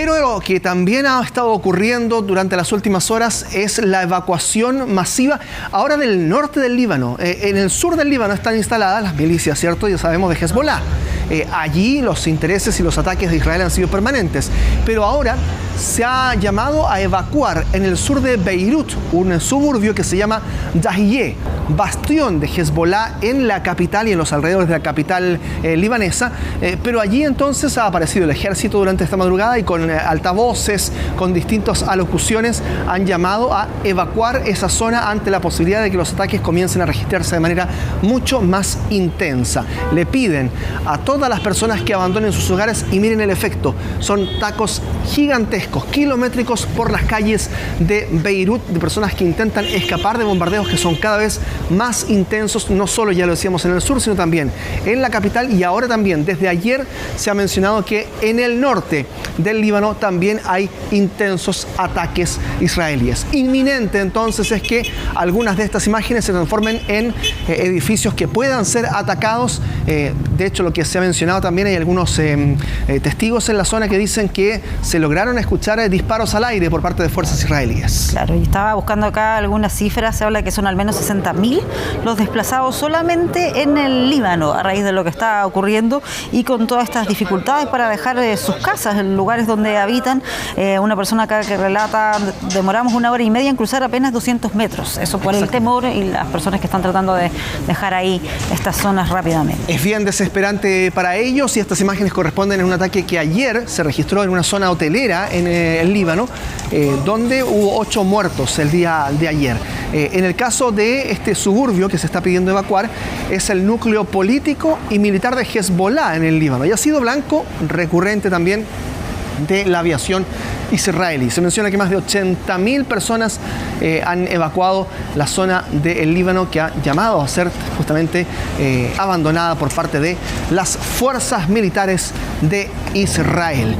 Pero lo que también ha estado ocurriendo durante las últimas horas es la evacuación masiva ahora del norte del Líbano. En el sur del Líbano están instaladas las milicias, ¿cierto? Ya sabemos, de Hezbollah. Allí los intereses y los ataques de Israel han sido permanentes. Pero ahora se ha llamado a evacuar en el sur de Beirut, un suburbio que se llama Dahiyeh, bastión de Hezbollah en la capital y en los alrededores de la capital libanesa. Pero allí entonces ha aparecido el ejército durante esta madrugada y con altavoces, con distintas alocuciones, han llamado a evacuar esa zona ante la posibilidad de que los ataques comiencen a registrarse de manera mucho más intensa. Le piden a todas las personas que abandonen sus hogares, y miren el efecto, son tacos gigantescos, kilométricos por las calles de Beirut, de personas que intentan escapar de bombardeos que son cada vez más intensos, no solo, ya lo decíamos, en el sur, sino también en la capital. Y ahora también, desde ayer, se ha mencionado que en el norte del Líbano también hay intensos ataques israelíes. Inminente entonces es que algunas de estas imágenes se transformen en edificios que puedan ser atacados. De hecho, lo que se ha mencionado también, hay algunos testigos en la zona que dicen que se lograron escuchar disparos al aire por parte de fuerzas israelíes. Claro, y estaba buscando acá algunas cifras, se habla que son al menos 60.000 los desplazados solamente en el Líbano a raíz de lo que está ocurriendo y con todas estas dificultades para dejar sus casas en lugares donde habitan. Una persona acá que relata, demoramos 1 hora y media en cruzar apenas 200 metros, eso por el temor y las personas que están tratando de dejar ahí estas zonas rápidamente. Es bien desesperante para ellos, y estas imágenes corresponden a un ataque que ayer se registró en una zona hotelera en el Líbano, donde hubo 8 muertos el día de ayer. En el caso de este suburbio que se está pidiendo evacuar, es el núcleo político y militar de Hezbollah en el Líbano, y ha sido blanco recurrente también de la aviación israelí. Se menciona que más de 80.000 personas han evacuado la zona del Líbano, que ha llamado a ser justamente abandonada por parte de las fuerzas militares de Israel.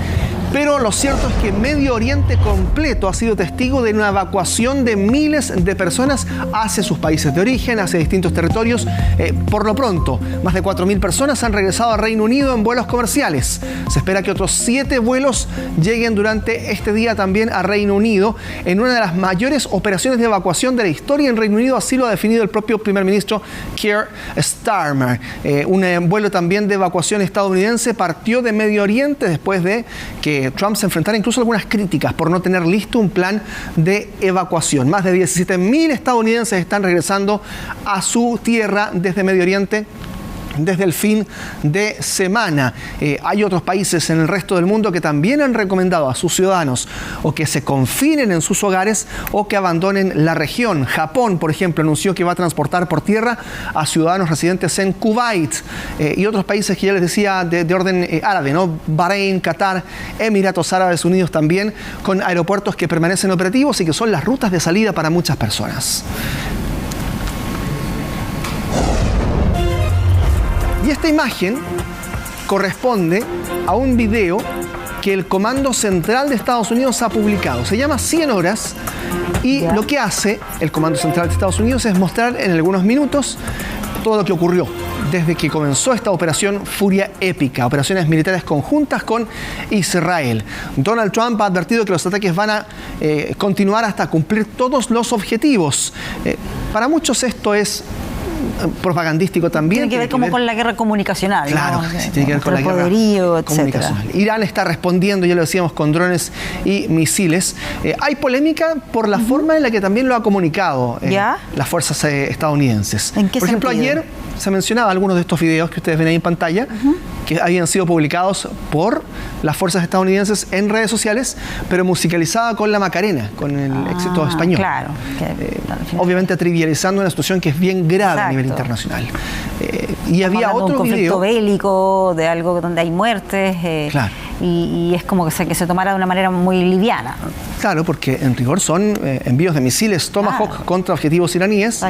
Pero lo cierto es que Medio Oriente completo ha sido testigo de una evacuación de miles de personas hacia sus países de origen, hacia distintos territorios. Por lo pronto, más de 4.000 personas han regresado al Reino Unido en vuelos comerciales. Se espera que otros 7 vuelos lleguen durante este día también a Reino Unido, en una de las mayores operaciones de evacuación de la historia en Reino Unido. Así lo ha definido el propio primer ministro Keir Starmer. Un vuelo también de evacuación estadounidense partió de Medio Oriente después de que Trump se enfrentara incluso a algunas críticas por no tener listo un plan de evacuación. Más de 17.000 estadounidenses están regresando a su tierra desde Medio Oriente desde el fin de semana. Hay otros países en el resto del mundo que también han recomendado a sus ciudadanos o que se confinen en sus hogares o que abandonen la región. Japón, por ejemplo, anunció que va a transportar por tierra a ciudadanos residentes en Kuwait, y otros países que ya les decía de orden árabe, ¿no? Bahrein, Qatar, Emiratos Árabes Unidos también, con aeropuertos que permanecen operativos y que son las rutas de salida para muchas personas. Y esta imagen corresponde a un video que el Comando Central de Estados Unidos ha publicado. Se llama 100 horas y lo que hace el Comando Central de Estados Unidos es mostrar en algunos minutos todo lo que ocurrió desde que comenzó esta operación Furia Épica, operaciones militares conjuntas con Israel. Donald Trump ha advertido que los ataques van a continuar hasta cumplir todos los objetivos. Para muchos esto es propagandístico también. Tiene que ver con la guerra comunicacional. Claro, ¿no? Sí, tiene que ver con la guerra comunicacional. Irán está respondiendo, ya lo decíamos, con drones y misiles. Hay polémica por la forma en la que también lo ha comunicado las fuerzas estadounidenses. ¿En qué por ejemplo, sentido? Ayer se mencionaba algunos de estos videos que ustedes ven ahí en pantalla, que habían sido publicados por las fuerzas estadounidenses en redes sociales, pero musicalizada con la Macarena, con el éxito español. Claro. Obviamente trivializando una situación que es bien grave a nivel internacional. Y había otro conflicto bélico, de algo donde hay muertes, y es como que se tomara de una manera muy liviana. Claro, porque en rigor son envíos de misiles Tomahawk contra objetivos iraníes,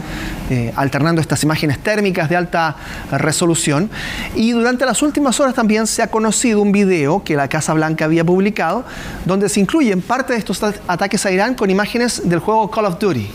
alternando estas imágenes térmicas de alta resolución. Y durante las últimas horas también se ha conocido un video que la Casa Blanca había publicado, donde se incluyen parte de estos ataques a Irán con imágenes del juego Call of Duty.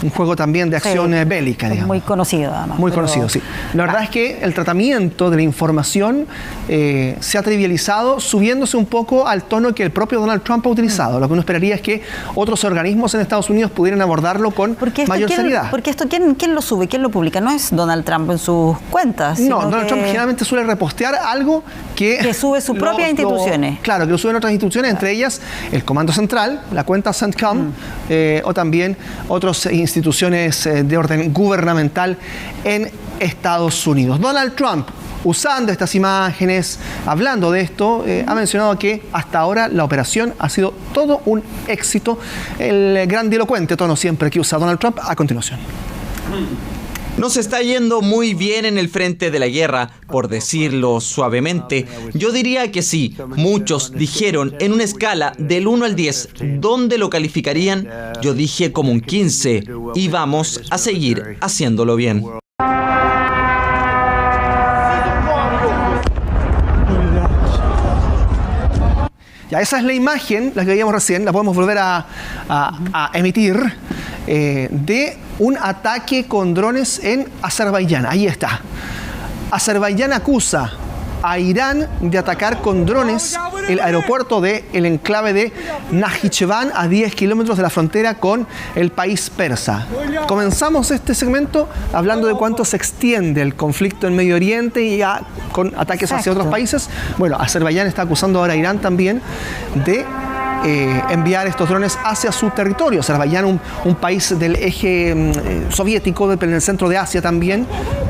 un juego también de acción bélica, digamos. Muy conocido, además. Muy conocido, sí. La verdad es que el tratamiento de la información se ha trivializado, subiéndose un poco al tono que el propio Donald Trump ha utilizado. Lo que uno esperaría es que otros organismos en Estados Unidos pudieran abordarlo con mayor seriedad. Porque esto, ¿quién lo sube? ¿Quién lo publica? No es Donald Trump en sus cuentas. No, Donald Trump generalmente suele repostear algo que sube sus propias instituciones. Claro, que lo suben otras instituciones, entre ellas el Comando Central, la cuenta CENTCOM, o también otras instituciones de orden gubernamental en Estados Unidos. Donald Trump, usando estas imágenes, hablando de esto, ha mencionado que hasta ahora la operación ha sido todo un éxito. El grandilocuente tono siempre que usa Donald Trump a continuación. Nos está yendo muy bien en el frente de la guerra, por decirlo suavemente. Yo diría que sí. Muchos dijeron en una escala del 1 al 10, ¿dónde lo calificarían? Yo dije como un 15 y vamos a seguir haciéndolo bien. Ya, esa es la imagen, la que veíamos recién, la podemos volver a emitir, de un ataque con drones en Azerbaiyán. Ahí está. Azerbaiyán acusa a Irán de atacar con drones el aeropuerto del enclave de Najicheván, a 10 kilómetros de la frontera con el país persa. Comenzamos este segmento hablando de cuánto se extiende el conflicto en Medio Oriente y ya con ataques hacia otros países. Bueno, Azerbaiyán está acusando ahora a Irán también de enviar estos drones hacia su territorio. Azerbaiyán, un país del eje soviético, en el centro de Asia también,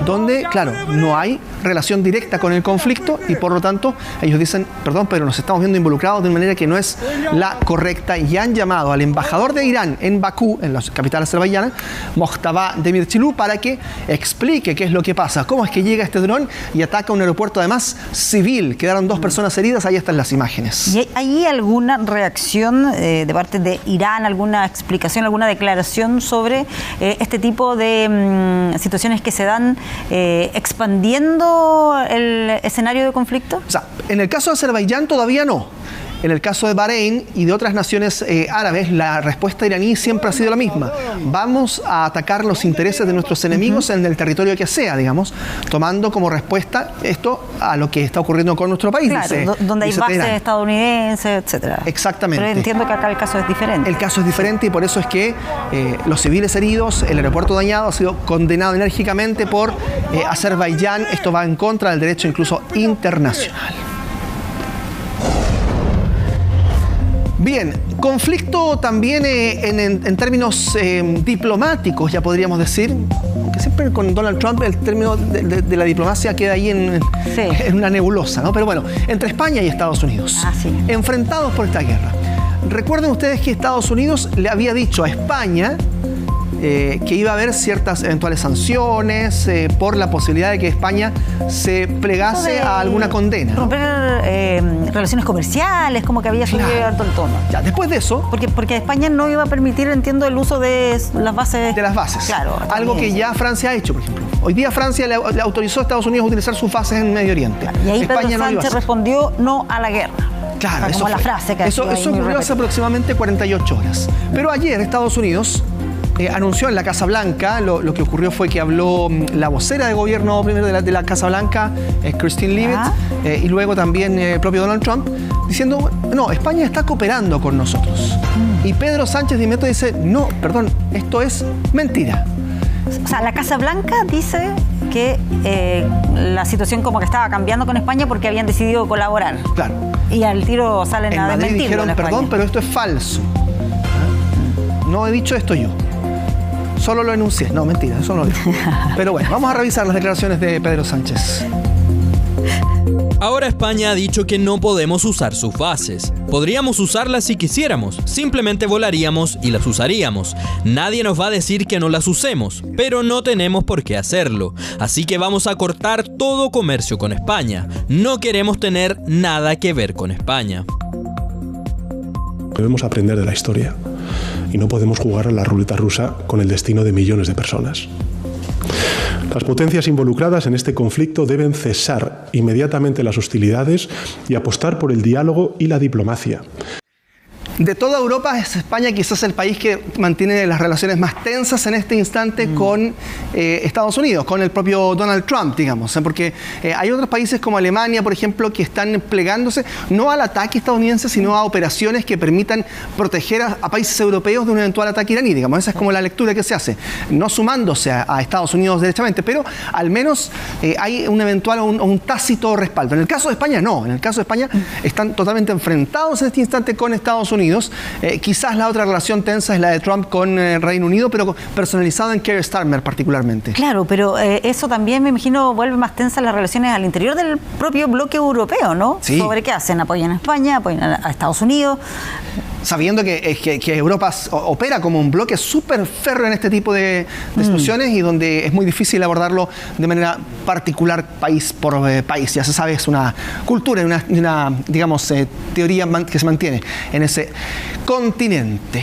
donde, claro, no hay relación directa con el conflicto y por lo tanto ellos dicen, perdón, pero nos estamos viendo involucrados de una manera que no es la correcta, y han llamado al embajador de Irán en Bakú, en la capital azerbaiyana, Mojtaba Demircioglu, para que explique qué es lo que pasa, cómo es que llega este dron y ataca un aeropuerto además civil. Quedaron 2 personas heridas, ahí están las imágenes. ¿Y hay alguna reacción de parte de Irán, alguna explicación, alguna declaración sobre este tipo de situaciones que se dan expandiendo el escenario de conflicto? O sea, en el caso de Azerbaiyán todavía no. En el caso de Bahrein y de otras naciones árabes, la respuesta iraní siempre ha sido la misma. Vamos a atacar los intereses de nuestros enemigos en el territorio que sea, digamos, tomando como respuesta esto a lo que está ocurriendo con nuestro país. Claro, donde hay bases estadounidenses, etcétera. Exactamente. Pero entiendo que acá el caso es diferente. El caso es diferente y por eso es que los civiles heridos, el aeropuerto dañado, ha sido condenado enérgicamente por Azerbaiyán. Esto va en contra del derecho incluso internacional. Bien, conflicto también en términos diplomáticos, ya podríamos decir, que siempre con Donald Trump el término de la diplomacia queda ahí en una nebulosa, ¿no? Pero bueno, entre España y Estados Unidos, enfrentados por esta guerra. Recuerden ustedes que Estados Unidos le había dicho a España que iba a haber ciertas eventuales sanciones por la posibilidad de que España se plegase a alguna condena. Romper relaciones comerciales, como que había subido harto el tono. Ya, después de eso... Porque España no iba a permitir, entiendo, el uso de las bases... De las bases. Claro. Algo que ya Francia ha hecho, por ejemplo. Hoy día Francia le autorizó a Estados Unidos a utilizar sus bases en Medio Oriente. Claro. Y ahí Pedro Sánchez respondió no a la guerra. Claro, o sea, como la frase que eso ocurrió hace aproximadamente 48 horas. Pero ayer Estados Unidos anunció en la Casa Blanca, lo que ocurrió fue que habló la vocera de gobierno primero de la Casa Blanca, Christine Leavitt, y luego también el propio Donald Trump, diciendo, no, España está cooperando con nosotros. Y Pedro Sánchez de inmediato dice, no, perdón, esto es mentira. O sea, la Casa Blanca dice que la situación como que estaba cambiando con España porque habían decidido colaborar. Claro. Y al tiro salen a desmentirlo. Dijeron, perdón, pero esto es falso. No he dicho esto yo. Solo lo enuncié. No, mentira, eso no lo dijo. Pero bueno, vamos a revisar las declaraciones de Pedro Sánchez. Ahora España ha dicho que no podemos usar sus bases. Podríamos usarlas si quisiéramos, simplemente volaríamos y las usaríamos. Nadie nos va a decir que no las usemos, pero no tenemos por qué hacerlo. Así que vamos a cortar todo comercio con España. No queremos tener nada que ver con España. Debemos aprender de la historia y no podemos jugar a la ruleta rusa con el destino de millones de personas. Las potencias involucradas en este conflicto deben cesar inmediatamente las hostilidades y apostar por el diálogo y la diplomacia. De toda Europa es España quizás el país que mantiene las relaciones más tensas en este instante con Estados Unidos, con el propio Donald Trump, digamos, porque hay otros países como Alemania, por ejemplo, que están plegándose no al ataque estadounidense, sino a operaciones que permitan proteger a países europeos de un eventual ataque iraní, digamos. Esa es como la lectura que se hace, no sumándose a Estados Unidos derechamente, pero al menos hay un eventual o un tácito respaldo. En el caso de España, no. En el caso de España están totalmente enfrentados en este instante con Estados Unidos. Quizás la otra relación tensa es la de Trump con Reino Unido, pero personalizada en Keir Starmer particularmente. Claro, pero eso también, me imagino, vuelve más tensas las relaciones al interior del propio bloque europeo, ¿no? Sí. ¿Sobre qué hacen? ¿Apoyan a España? ¿Apoyan a Estados Unidos? Sabiendo que Europa opera como un bloque súper férreo en este tipo de situaciones y donde es muy difícil abordarlo de manera particular país por país. Ya se sabe, es una cultura, una digamos, teoría que se mantiene en ese continente.